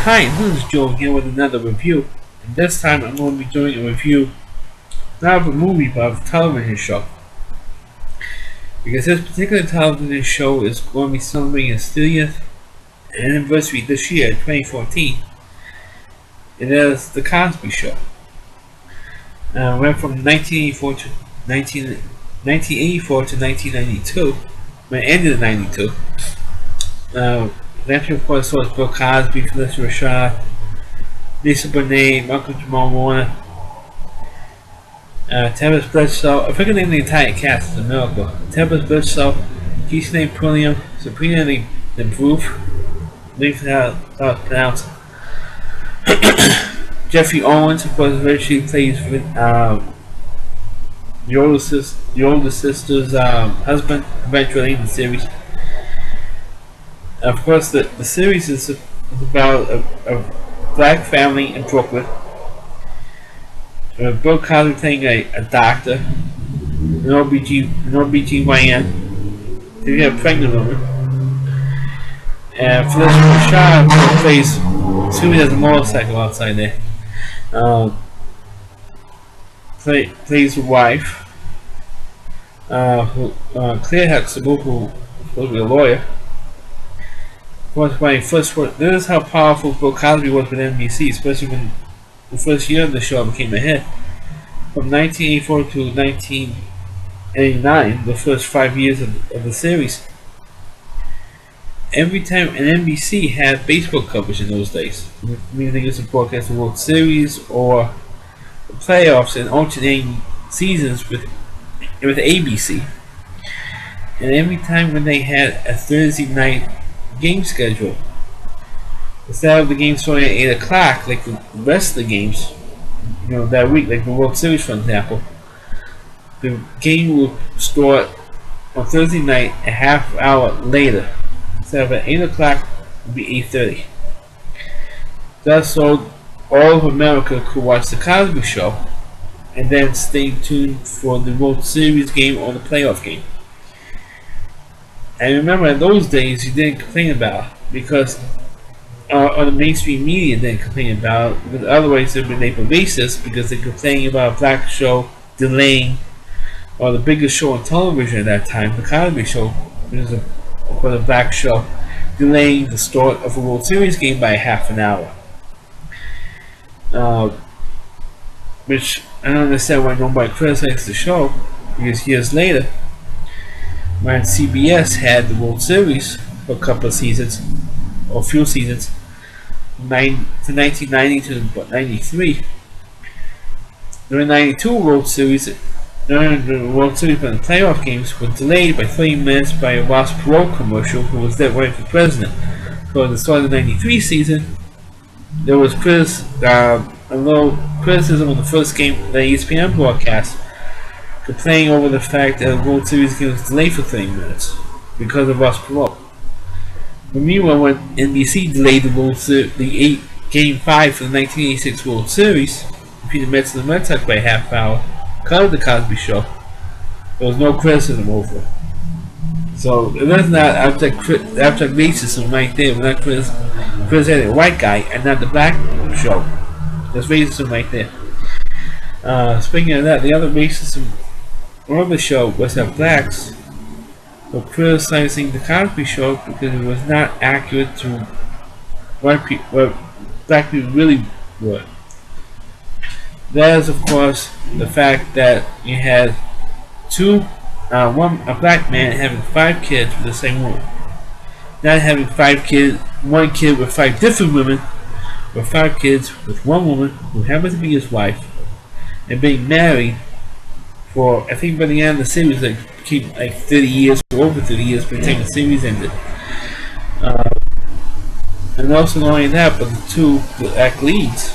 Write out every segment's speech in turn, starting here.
Hi, this is Joe here with another review, and this time I'm going to be doing a review not of a movie but of a television show. Because this particular television show is going to be celebrating its 30th anniversary this year, 2014. It is The Cosby Show. Went from 1984 to 1992, when it ended in 92. After, of course, was Bill Cosby, Felicia Rashad, Lisa Bonet, Malcolm Jamal Warner, Tabitha Bledsoe. If I can name the entire cast, it's a miracle. Tabitha Bledsoe, Keisha Pulliam, Sabrina Lebrouf, I believe that's how it's pronounced. Jeffrey Owens, of course, eventually plays the older sister's husband, eventually in the series. Of course, the series is about a black family in Brooklyn. Bill Cosby playing a doctor, an OBGYN, to get a pregnant woman. And Felicia Rashad plays Susie as a motorcycle outside there. Plays the wife, Claire Huxtable, who is supposed to be a lawyer. When I first worked, this is how powerful Bill Cosby was with NBC, especially when the first year of the show became a hit. From 1984 to 1989, the first 5 years of the series, every time an NBC had baseball coverage in those days, meaning they used to broadcast the World Series or the playoffs in alternating seasons with ABC. And every time when they had a Thursday night game schedule, instead of the game starting at 8 o'clock like the rest of the games, that week, like the World Series, for example, the game will start on Thursday night a half hour later. Instead of at 8 o'clock, it would be 8:30. That's so all of America could watch the Cosby Show and then stay tuned for the World Series game or the playoff game. And remember, in those days, you didn't complain about it because, or the mainstream media didn't complain about it, because otherwise they would be racist because they're complaining about a black show delaying, or the biggest show on television at that time, the Cosby Show, which is a black show, delaying the start of a World Series game by half an hour. Which I don't understand why nobody criticizes the show, because years later, when CBS had the World Series for a couple of seasons, or a few seasons, from 1990 to 93. During the 92 World Series, when the playoff games were delayed by 30 minutes by a Ross Perot commercial, who was then running for president. So at the start of the 93 season, there was a little criticism of the first game that ESPN broadcast, complaining over the fact that the World Series game was delayed for 30 minutes because of Ross Perot. But meanwhile, when NBC delayed the 8-game 5 for the 1986 World Series, defeated the Mets and the Red Sox by a half hour, because of the Cosby Show, there was no criticism over it. So that's not abject racism right there. We're not criticizing a white guy and not the black show. That's racism right there. Speaking of that, the other racism on the show was that blacks were criticizing the Cosby Show because it was not accurate to what black people really were. That is, of course, the fact that you had a black man having 5 kids with the same woman, not having 5 kids, one kid with 5 different women, or 5 kids with one woman who happens to be his wife, and being married for, I think by the end of the series, keep 30 years or over 30 years by the time the series ended. And also not only that, but the two black leads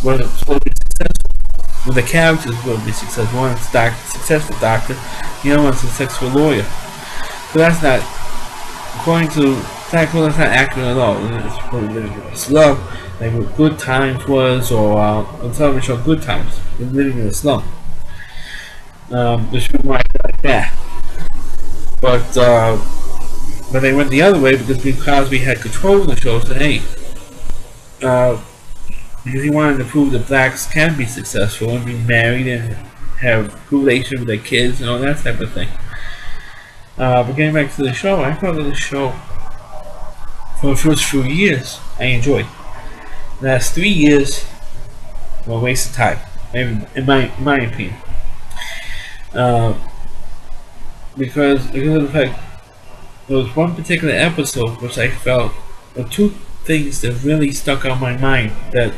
were supposed to be successful. Well, the characters will be successful. One is a successful doctor, the other one's a successful lawyer. So that's not, according to fact, that's not accurate at all. It's probably living in a slum, like what Good Times was, or on television show Good Times, they're living in a slum. There should be more like that. But they went the other way because Bill Cosby had control of the show, so hey, uh, because he wanted to prove that blacks can be successful and be married and have good relations with their kids and all that type of thing. But getting back to the show, I thought that the show, for the first few years, I enjoyed. The last 3 years were a waste of time, maybe in my opinion. Because of the fact there was one particular episode which I felt were two things that really stuck out in my mind that,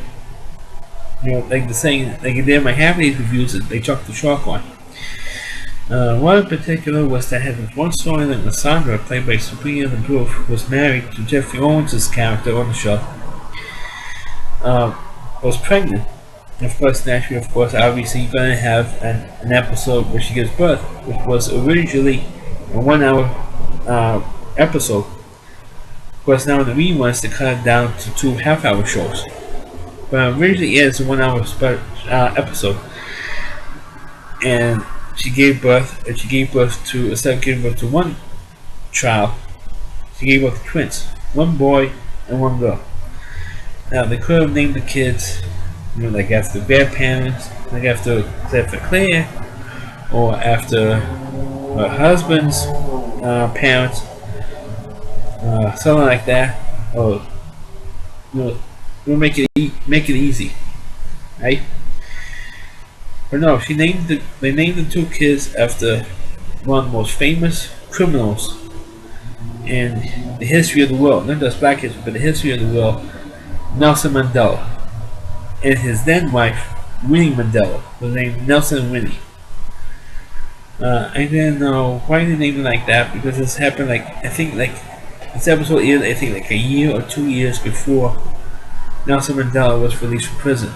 like the saying, like they did my half of these reviews that they chucked the chalk on. One in particular was that had this one story that Cassandra, played by Sabrina the Booth, was married to Jeffrey Owens' character on the show. Was pregnant. And of course, naturally, obviously, you're going to have an episode where she gives birth, which was originally a 1 hour episode. Of course, now in the reruns, they cut it down to 2 half-hour shows. But originally, it was a 1 hour episode. And she gave birth, to, instead of giving birth to one child, she gave birth to twins. One boy and one girl. Now, they could have named the kids, like after their parents, like after Claire, or after her husband's parents, something like that, or we'll make it easy, right? But no, they named the 2 kids after one of the most famous criminals in the history of the world, not just black history, but the history of the world, Nelson Mandela, and his then wife, Winnie Mandela, was named Nelson and Winnie. I didn't know why they named it like that, because this happened this episode aired a year or 2 years before Nelson Mandela was released from prison.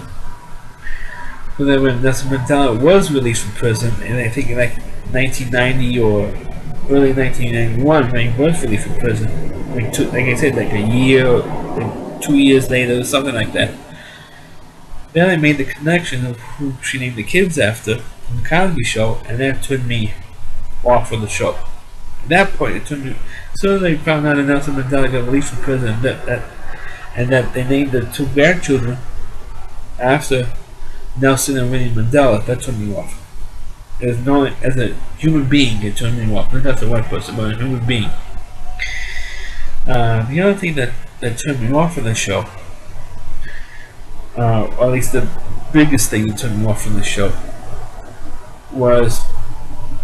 So then when Nelson Mandela was released from prison, and I think in 1990 or early 1991 when he was released from prison, like I said, a year or 2 years later or something like that. Then I made the connection of who she named the kids after from the Cosby Show, and that turned me off of the show. At that point, it turned me. As soon as I found out that Nelson Mandela got released from prison, and that they named the 2 grandchildren after Nelson and Winnie Mandela, that turned me off. As a human being, it turned me off. Not just a white person, but a human being. The other thing that turned me off of the show, or at least the biggest thing that turned me off from the show, was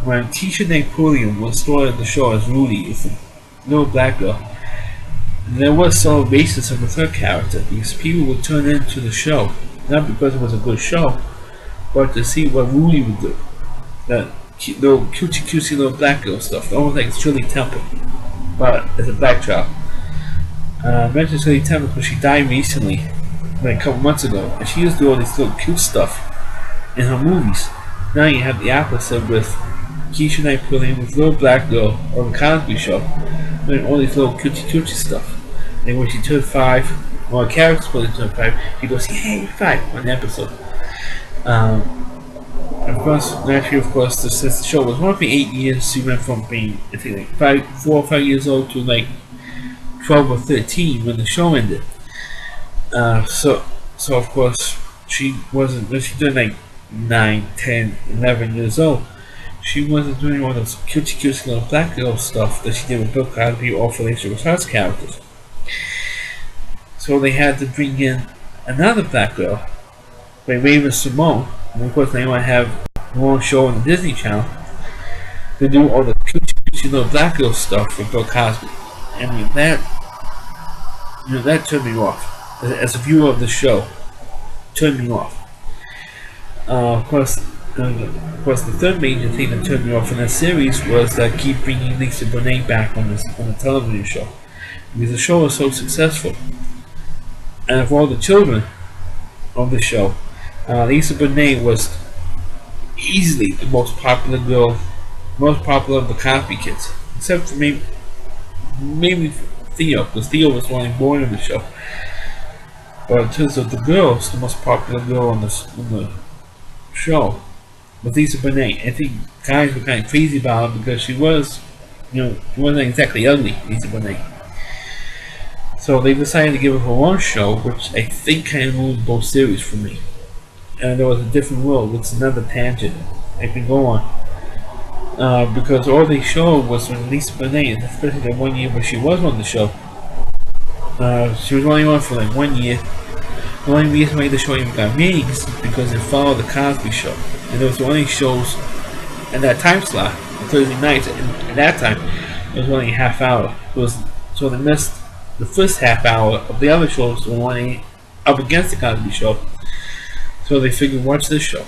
when Tisha Napoleon was started the show as Rudy, it's a little black girl. There was some racism with her character, because people would turn into the show, not because it was a good show, but to see what Rudy would do. That little cutesy little black girl stuff, almost like Shirley Temple, but as a black child. I mentioned Shirley Temple because she died recently, a couple months ago, and she used to do all this little cute stuff in her movies. Now you have the opposite with Keisha Knight pulling with little black girl on the Cosby Show, doing all these little cutesy stuff. And when she turned 5, or a character's supposed to turn 5, she goes, "Hey, 5" on the episode. Of course, naturally, since the show was roughly 8 years, she went from being, I think, 4 or 5 years old to 12 or 13 when the show ended. So of course, she wasn't, when she turned 9, 10, 11 years old, she wasn't doing all those cutesy little black girl stuff that she did with Bill Cosby or Felicia Rashad's characters. So they had to bring in another black girl, by Raven Simone, and of course they want to have one show on the Disney Channel to do all the cutesy little black girl stuff with Bill Cosby. I mean, that turned me off. As a viewer of the show, turned me off. Of course, the third major thing that turned me off in that series was that keep bringing Lisa Bonet back on the television show, because the show was so successful. And of all the children of the show, Lisa Bonet was easily the most popular girl, most popular of the Cosby kids, except for maybe Theo, because Theo was only born in the show. But in terms of the girls, the most popular girl on the show was Lisa Bonet. I think guys were kind of crazy about her because she was, she wasn't exactly ugly, Lisa Bonet. So they decided to give her one show, which I think kind of ruined both series for me. And there was a different world, which is another tangent I can go on. Because all they showed was when Lisa Bonet, especially the 1 year where she was on the show, she was only on for like 1 year. The only reason why the show even got ratings is because it followed the Cosby Show. And it was the only shows in that time slot, on Thursday nights, and at that time, it was only a half hour. So they missed the first half hour of the other shows were only up against the Cosby Show. So they figured, watch this show.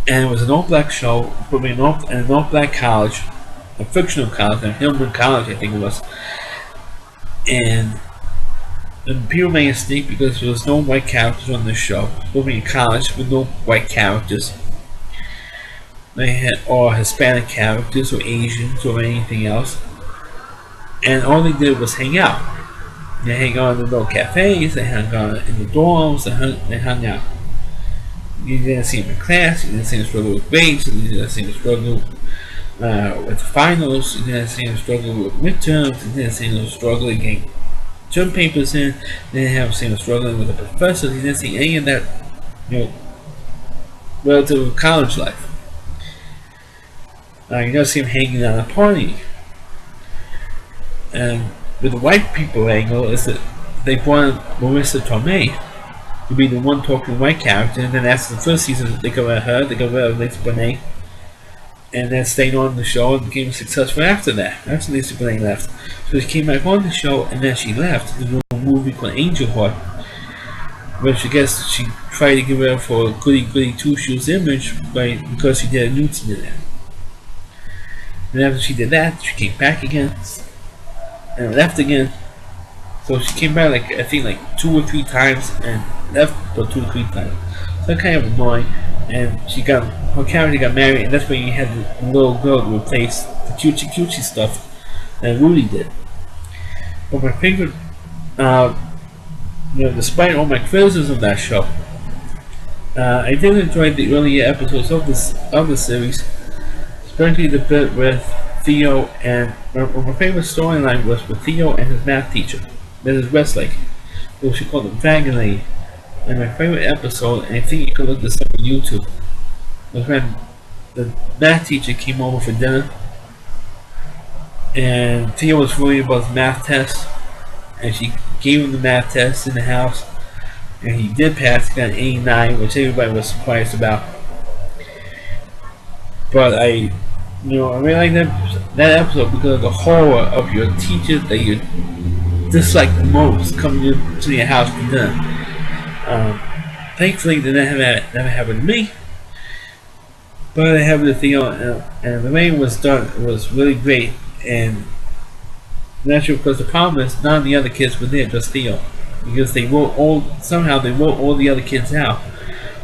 And it was an all-black show, probably an all-black college, a fictional college, a Hillman College, I think it was. And people made a mistake because there was no white characters on this show. Probably a college with no white characters. They had all Hispanic characters or Asians or anything else. And all they did was hang out. They hung out in the little cafes, they hung out in the dorms, they hung out. You didn't see them in class, you didn't see them struggle with grades, you didn't see them struggle with finals, you didn't see them struggle with midterms, you didn't see them struggling getting term papers in, you didn't see them struggling with the professors, you didn't see any of that, relative college life. You don't see them hanging out and partying. And with the white people angle is that they brought Marissa Tomei to be the one talking white character, and then after the first season they got rid of her, they got rid of Lisa Bonet, and then stayed on the show and became successful after that. After Lisa Bonet left. So she came back on the show and then she left to do a movie called Angel Heart, which I guess she tried to give her for a goody two shoes image because she did a nude scene in it. And after she did that, she came back again and left again. So she came back like I think like 2 or 3 times and left for 2 or 3 times. So kind of annoying. And her character got married, and that's when you had the little girl to replace the cutesy stuff that Rudy did. But my favorite, despite all my criticism of that show, I did enjoy the earlier episodes of the series, especially the bit with Theo, and my favorite storyline was with Theo and his math teacher, Mrs. Westlake, who she called the Dragon Lady. And my favorite episode, and I think you could look this up on YouTube, was when the math teacher came over for dinner, and Theo was worried about his math test, and she gave him the math test in the house, and he did pass. He got an 89, which everybody was surprised about. But I really like that episode because of the horror of your teacher that you dislike the most coming into your house for dinner. Thankfully, that never happened to me, but it happened to Theo, and the way it was done was really great. And naturally, because the problem is none of the other kids were there, just Theo, because they wrote all the other kids out.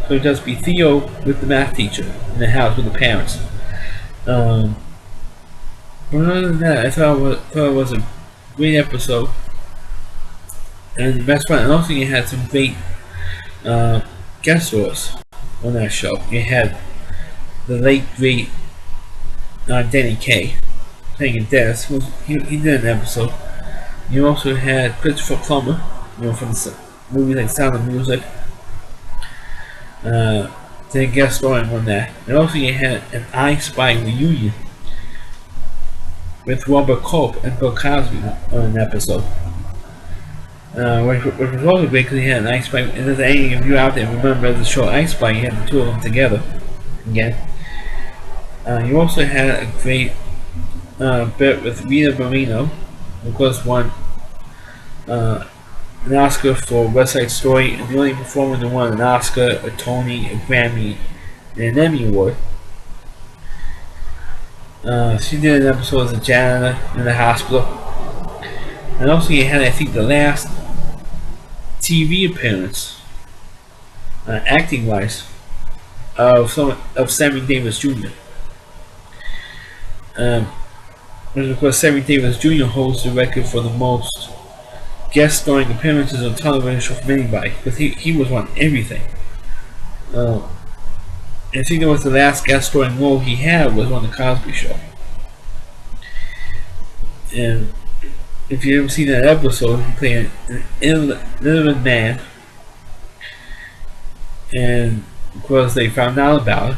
So it'd just be Theo with the math teacher in the house with the parents. But other than that, I thought it was a great episode, and that's fun. And also, you had some great guest stars on that show. You had the late great Danny Kaye playing Dennis. He did an episode. You also had Christopher Plummer, from the movies like Sound of Music. Did guest starring on that. And also you had an I Spy reunion with Robert Culp and Bill Cosby on an episode. Which was also great because he had an I Spy, and if any of you out there remember the show I Spy, you had the two of them together again. You also had a great bit with Rita Moreno, who of course won an Oscar for West Side Story, and the only performer that won an Oscar, a Tony, a Grammy, and an Emmy Award. She did an episode as a janitor in the hospital. And also you had, I think, the last TV appearance, acting wise, of Sammy Davis Jr. Which of course Sammy Davis Jr. holds the record for the most guest starring appearances on television show from anybody, because he was on everything. I think that was the last guest starring role he had was on the Cosby Show. And if you ever seen that episode, he played an illiterate man, and of course they found out about it.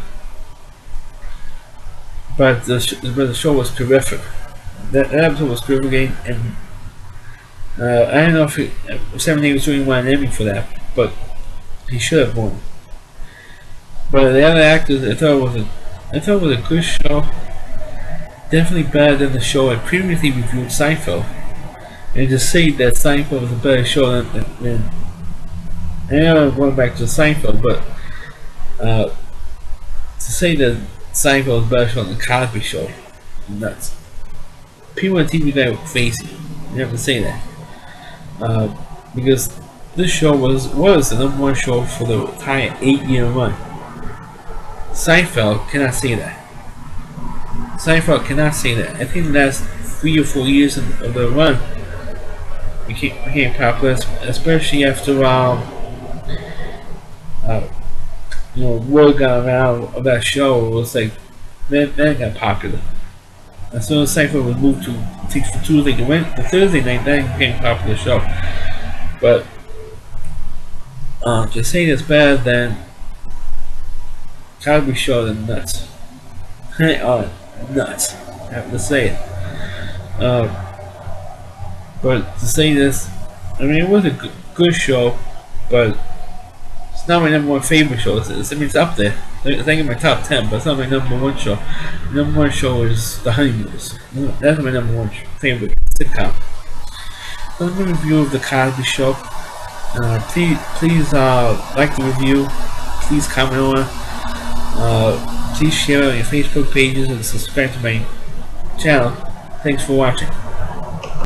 But the show was terrific. That episode was terrific, and I don't know if 78 was doing one Emmy for that, but he should have won. But the other actors, I thought it was a good show. Definitely better than the show I previously reviewed, Seinfeld. And to say that Seinfeld was a better show than I know I'm going back to Seinfeld, but to say that Seinfeld was a better show than the Cosby Show, nuts. People on TV that were crazy. You have to say that. Because this show was the #1 show for the entire 8-year run. Seinfeld cannot say that. Seinfeld cannot say that. I think the last 3 or 4 years of the run became popular, especially after word got around of that show. It was like that got popular. As soon as Seinfeld was moved to for Tuesday to Thursday night, that became a popular show. But to say it's better than Cosby Show, then nuts. Nuts. I have to say it. But to say this, I mean, it was a good show, but it's not my #1 favorite show. It's up there. I think in my top 10, but it's not my #1 show. My #1 show is The Honeymooners. That's my #1 favorite sitcom. So that's my review of The Cosby Show. Please like the review. Please comment on it. Please share on your Facebook pages and subscribe to my channel. Thanks for watching.